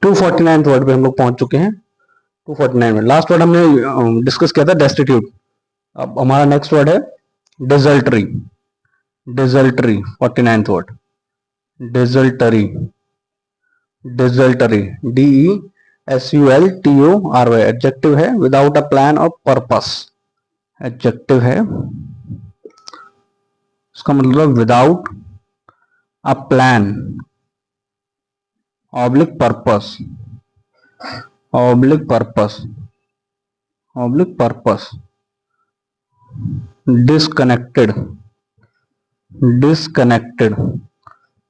249 word पे हम लोग पहुंच चुके हैं। 249 में लास्ट वर्ड हमने डिस्कस किया था डेस्टिट्यूट। अब हमारा नेक्स्ट वर्ड है डिजल्टरी। डिजल्टरी 49th वर्ड, डिजल्टरी। डिजल्टरी DESULTORY एडजेक्टिव है विदाउट अ प्लान और पर्पस। एडजेक्टिव है, इसका मतलब without a plan oblique purpose, oblique purpose, oblique purpose. Disconnected, disconnected,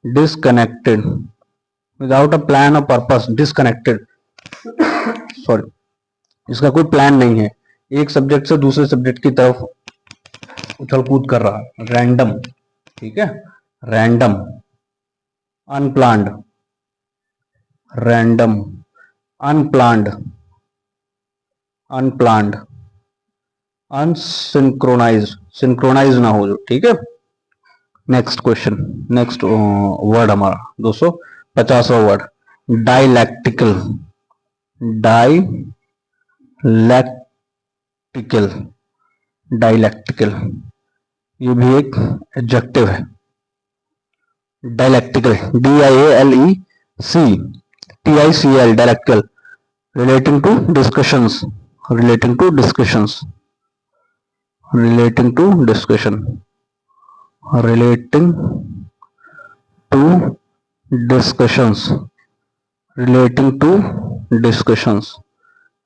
disconnected without a plan और पर्पस। डिस्कनेक्टेड, सॉरी, इसका कोई प्लान नहीं है, एक सब्जेक्ट से दूसरे सब्जेक्ट की तरफ उछल कूद कर रहा है, रैंडम। ठीक है, random, unplanned, random, unplanned, unplanned, unsynchronise, synchronise ना हो जो। ठीक है, नेक्स्ट क्वेश्चन, नेक्स्ट वर्ड हमारा 250वां वर्ड डाइलैक्टिकल। डाइलैक्टिकल, डाइलैक्टिकल, ये भी एक एडजेक्टिव है। डाइलैक्टिकल DIALECTICL, डाइलैक्टिकल, relating to discussions, relating to discussions, relating to discussion, relating to discussions, relating to discussions।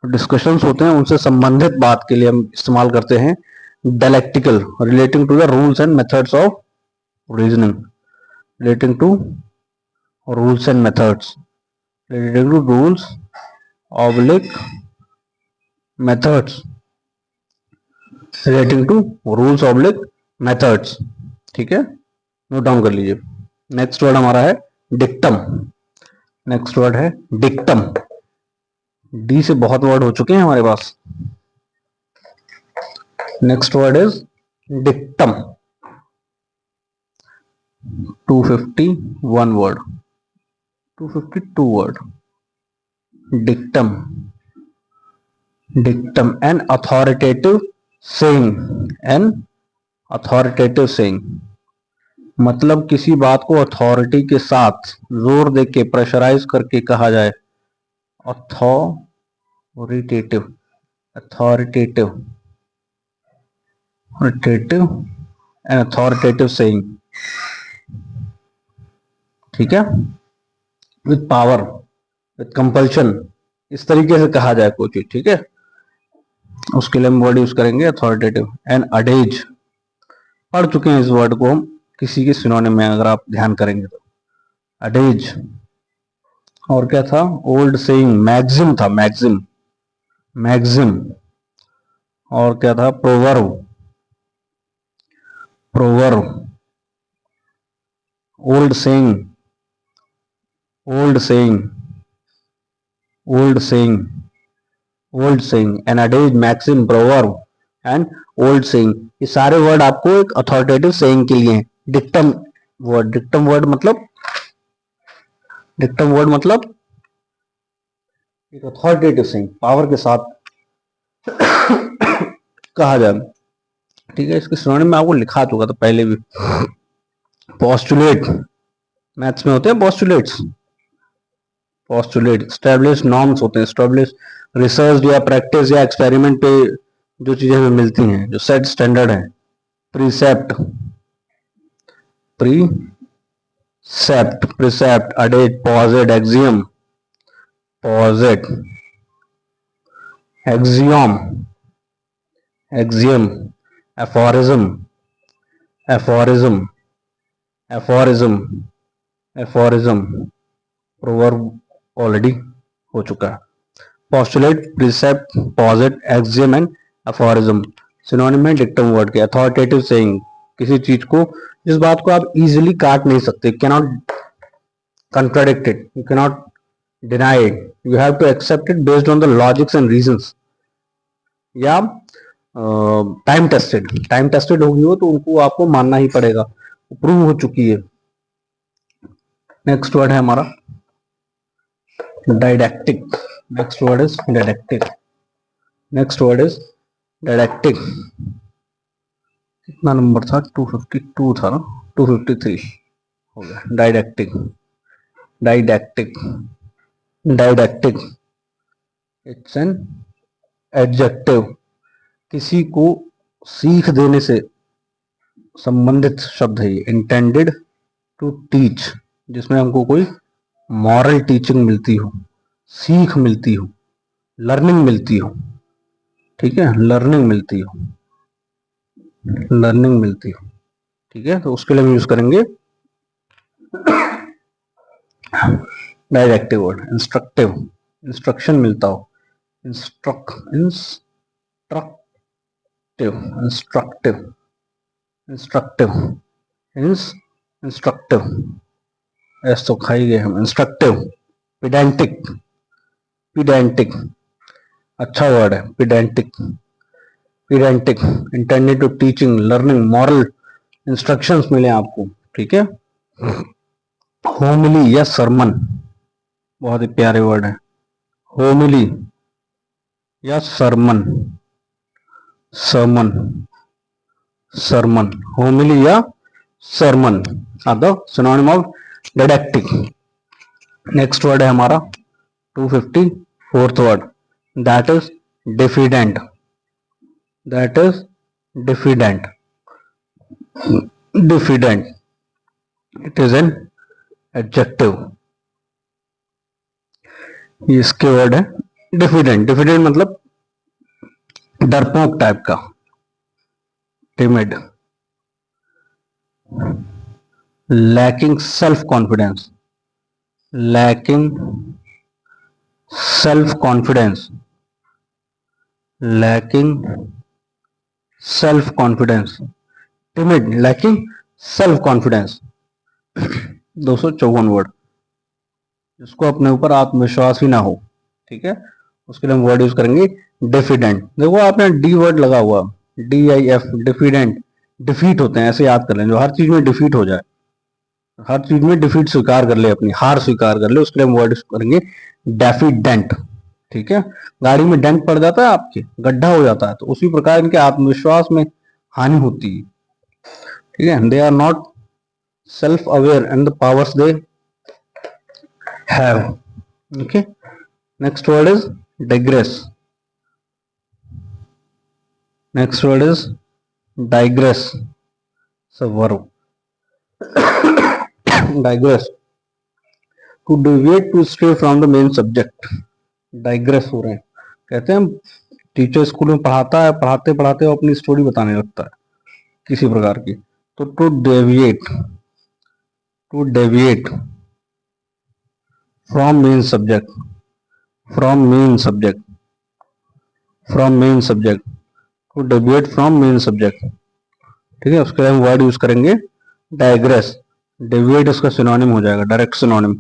Discussions होते हैं उनसे संबंधित बात के लिए हम इस्तेमाल करते हैं dialectical. Relating to the rules and methods of reasoning, relating to rules and methods, relating to rules oblique methods, relating to rules oblique methods. ठीक है, नोट डाउन कर लीजिए। नेक्स्ट वर्ड हमारा है डिक्टम। नेक्स्ट वर्ड है dictum. D से बहुत word हो चुके हैं हमारे पास। Next word is dictum. 251 word, 252 word. Dictum, dictum an authoritative saying, an authoritative saying, मतलब किसी बात को अथॉरिटी के साथ जोर देके प्रेशराइज करके कहा जाए। Authoritative, authoritative, authoritative N authoritative saying. ठीक है, विद पावर, विद कंपल्शन, इस तरीके से कहा जाए कोई चीज। ठीक है, उसके लिए हम वर्ड यूज करेंगे अथॉरिटेटिव। एन अडेज, पढ़ चुके हैं इस वर्ड को हम किसी के सिनोनिम में, अगर आप ध्यान करेंगे तो। अडेज, और क्या था, ओल्ड सेइंग, मैक्सिम था, मैक्सिम, मैक्सिम, और क्या था, proverb, proverb, old saying, old saying, old saying, old saying, an adages, maxim, proverb and old saying, ये सारे वर्ड आपको एक अथॉरिटेटिव सेइंग के लिए हैं। डिक्टम वर्ड, डिक्टम वर्ड मतलब, डिक्टम वर्ड मतलब एक अथॉरिटेटिव सेइंग, पावर के साथ कहा जाए। ठीक है, इसके सिनोनिम में आपको लिखा चुका था पहले भी। पोस्टुलेट, मैथ्स में होते हैं पोस्टुलेट्स, पोस्टुलेट। स्टैब्लिश नॉर्म्स होते हैं, स्टैब्लिश रिसर्च या प्रैक्टिस या एक्सपेरिमेंट पे जो चीजें हमें मिलती हैं, जो सेट स्टैंडर्ड है। प्रीसेप्ट, प्रीसेप्ट, प्रीसेप्ट, अडेज, posit, axiom, posit, axiom, axiom, aphorism, aphorism, aphorism, aphorism, proverb already हो चुका है। Postulate, precept, posit, axiom and aphorism synonym है डिक्टम वर्ड के। अथॉरिटेटिव सेइंग, किसी चीज को, जिस बात को आप इजीली काट नहीं सकते, cannot contradict it, you cannot deny it, you have to accept it based on the logics and reasons। या टाइम टेस्टेड, टाइम टेस्टेड होगी वो तो उनको आपको मानना ही पड़ेगा, प्रूव हो चुकी है। नेक्स्ट वर्ड है हमारा didactic. Next word is didactic. Next word is didactic. कितना नंबर था? 252 था ना, 253 हो गया. Didactic. Didactic. Didactic. It's an adjective. किसी को सीख देने से संबंधित शब्द है ये. इंटेंडेड टू टीच, जिसमें हमको कोई मॉरल टीचिंग मिलती हो, सीख मिलती हो, लर्निंग मिलती हो. ठीक है, लर्निंग मिलती हो, लर्निंग मिलती हो. ठीक है, तो उसके लिए हम यूज करेंगे डायरेक्टिव वर्ड. इंस्ट्रक्टिव, इंस्ट्रक्शन मिलता हो. Instructive, instructive, instructive, instructive. ऐसा तो खाई गए हम. इंस्ट्रक्टिव. पिडेंटिक, पिडेंटिक अच्छा वर्ड है. Pedantic, pedantic. Intended to teaching, learning, moral instructions मिले आपको. ठीक है. होमिली या सरमन, बहुत ही प्यारे वर्ड है. होमिली या सरमन, सरमन, सरमन. होमिली या sermon are the synonym of didactic. Next word है हमारा 254th word, that is diffident. That is diffident. Diffident, it is an adjective. ये इसके वर्ड है डिफिडेंट. डिफिडेंट मतलब डरपोक टाइप का. Timid, lacking self confidence, lacking self confidence, lacking self confidence. Timid, lacking self confidence. 254 word, जिसको अपने ऊपर आत्मविश्वास ही ना हो. ठीक है, उसके लिए हम वर्ड यूज करेंगे डिफिडेंट. देखो आपने डी वर्ड लगा हुआ, DIF, डिफिडेंट. डिफीट होते हैं, ऐसे याद कर लें. जो हर चीज में डिफीट हो जाए, हर चीज में डिफीट स्वीकार कर ले, अपनी हार स्वीकार कर ले, उसके लिए हम वर्ड यूज करेंगे डेफिडेंट. ठीक है, गाड़ी में डेंट पड़ जाता है, आपके गड्ढा हो जाता है, तो उसी प्रकार इनके आत्मविश्वास में हानि होती है. ठीक है, they are not self aware and the powers they have. Okay, next word is digress. Next word is digress. So verb. Digress. To deviate, to stray from the main subject. Digress हो रहे हैं. कहते हैं teacher school में पढ़ाता है, पढ़ाते पढ़ाते वो अपनी स्टोरी बताने लगता है किसी प्रकार की. तो to deviate, to deviate from main subject, from main subject, from main subject. To deviate from main subject. ठीक है, उसके लिए हम वर्ड यूज करेंगे डाइग्रेस. डेविएट उसका सिनोनिम हो जाएगा, direct synonym.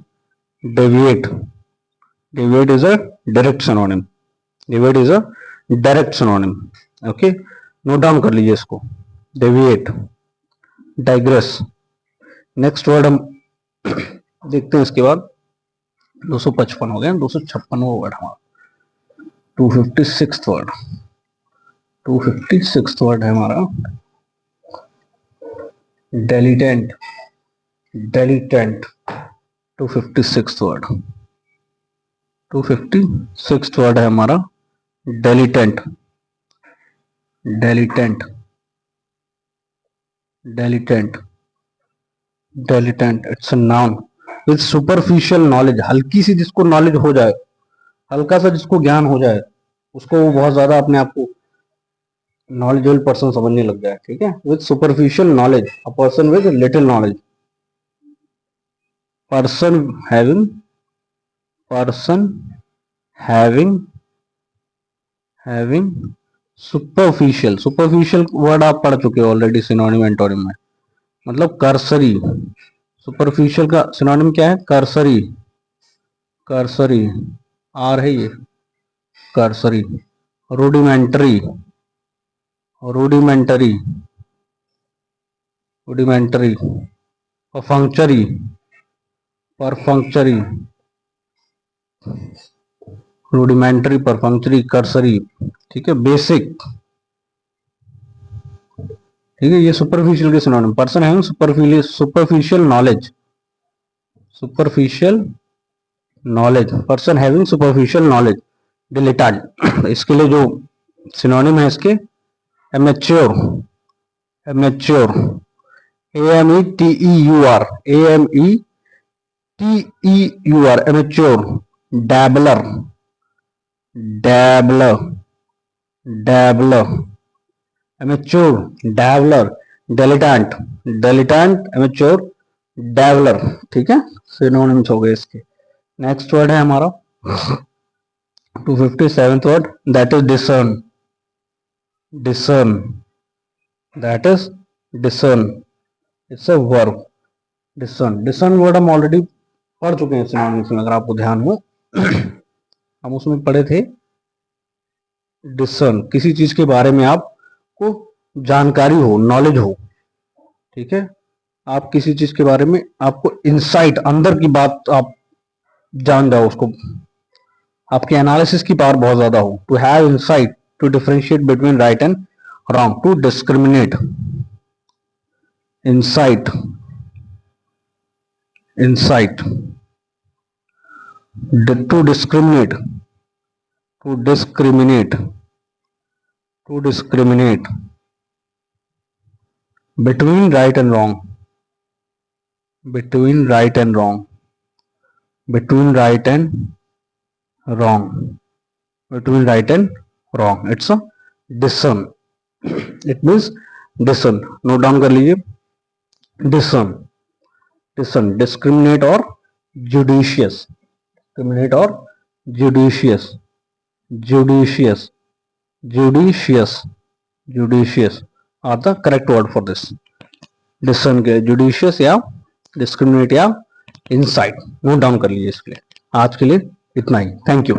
Deviate, deviate is a direct synonym. Deviate is a direct synonym. Okay, note down कर लीजिए इसको. Deviate, digress. नेक्स्ट वर्ड हम देखते हैं इसके बाद. 255 हो गया, 256 वर्ड हमारा. 256 वर्ड, 256 वर्ड है हमारा डेलिटेंट. डेलिटेंट 256 वर्ड. 256 वर्ड है हमारा dilettante. Dilettante, dilettante, dilettante. It's a noun with superficial knowledge. हल्की सी जिसको नॉलेज हो जाए, हल्का सा जिसको ज्ञान हो जाए, उसको वो बहुत ज्यादा अपने आप को नॉलेजेबल पर्सन समझने लग जाए. ठीक है, with superficial knowledge, a person with little knowledge. Person having, person having, having superficial. Superficial word आप पढ़ चुके हो ऑलरेडी सिनोनिम एंटोनिम में, मतलब कर्सरी. सुपरफिशियल का सिनोनिम क्या है? कर्सरी. कर्सरी, आर है ये, cursory. Rudimentary, rudimentary, rudimentary. Perfunctory, perfunctory, rudimentary, perfunctory, cursory, ठीक है, बेसिक, ठीक है, ये सुपरफिशियल के synonym. Person having superficial knowledge, superficial knowledge, person having superficial knowledge. Dilettante, इसके लिए जो सिनोनिम है इसके, amateur, amateur, AMETEUR, AMETEUR, amateur. Dabbler, dabbler, dabbler, amateur, dabbler. Dilettante, dilettante, amateur, dabbler, ठीक है, सिनोनिम्स हो गए इसके। नेक्स्ट वर्ड है हमारा 257th word, that is discern, discern, that is discern, it's a verb. Discern, discern word हम already पढ़ चुके हैं सिनोनिम्स में, अगर आपको ध्यान हो हम उसमें पढ़े थे। डिसर्न, किसी चीज के बारे में आपको जानकारी हो, नॉलेज हो, ठीक है, आप किसी चीज के बारे में आपको इंसाइट, अंदर की बात आप जान जाओ, उसको आपके एनालिसिस की पावर बहुत ज्यादा हो। To have insight, to differentiate between right and wrong, to discriminate, insight, insight, to discriminate, to discriminate, to discriminate between right and wrong, between right and wrong, between right and wrong, between right and wrong, it's a discern, it means discern, note down कर लीजिए, discern, discern, discriminate or judicious, discriminate or judicious, judicious, judicious, judicious are the correct word for this। Discern के judicious या discriminate या insight, note down कर लीजिए इसके लिए। आज के लिए इतना ही, थैंक यू।